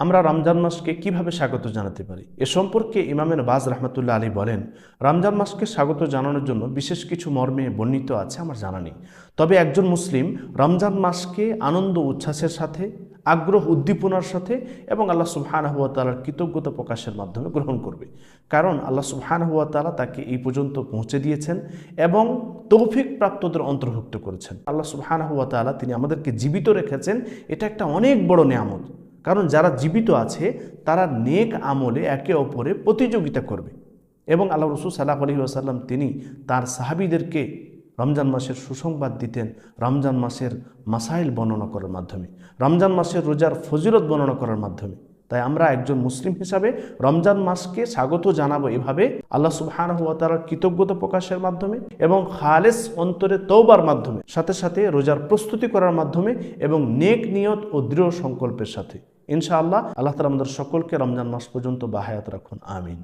আমরা রমজান মাসকে কিভাবে স্বাগত জানাতে পারি এ সম্পর্কে ইমাম ইবনে বাজ রাহমাতুল্লাহ আলাইহি বলেন, রমজান মাসকে স্বাগত জানানোর জন্য বিশেষ কিছু মর্মে বর্ণিত আছে আমার জানা নেই। তবে একজন মুসলিম রমজান মাসকে আনন্দ উচ্ছ্বাসের সাথে, আগ্রহ উদ্দীপনার সাথে এবং আল্লাহ সুবহানাহু ওয়া তাআলার কৃতজ্ঞতা প্রকাশের মাধ্যমে গ্রহণ করবে। কারণ আল্লাহ সুবহানাহু ওয়া তাআলা তাকে এই পর্যন্ত পৌঁছে দিয়েছেন এবং তৌফিক প্রাপ্তদের অন্তর্ভুক্ত করেছেন। আল্লাহ সুবহানাহু ওয়া তাআলা তিনি আমাদেরকে জীবিত রেখেছেন, এটা একটা অনেক বড় নেয়ামত। কারণ যারা জীবিত আছে তারা নেক আমলে একে অপরে প্রতিযোগিতা করবে। এবং আল্লাহ রাসূল সাল্লাল্লাহু আলাইহি ওয়াসাল্লাম তিনি তার সাহাবীদেরকে রমজান মাসের সুসংবাদ দিতেন রমজান মাসের মাসাইল বর্ণনা করার মাধ্যমে, রমজান মাসের রোজার ফজিলত বর্ণনা করার মাধ্যমে। তাই আমরা একজন মুসলিম হিসাবে রমজান মাসকে স্বাগত জানাবো এভাবে আল্লাহ সুবহানাহু ওয়া তাআলার কৃতজ্ঞতা প্রকাশের মাধ্যমে এবং খালেস অন্তরে তওবার মাধ্যমে, সাথে সাথে রোজার প্রস্তুতি করার মাধ্যমে এবং নেক নিয়ত ও দৃঢ় সংকল্পের সাথে। ইনশাআল্লাহ আল্লাহ তাআলা আমাদের সকলকে রমজান মাস পর্যন্ত বাহায়াত রাখুন। আমিন।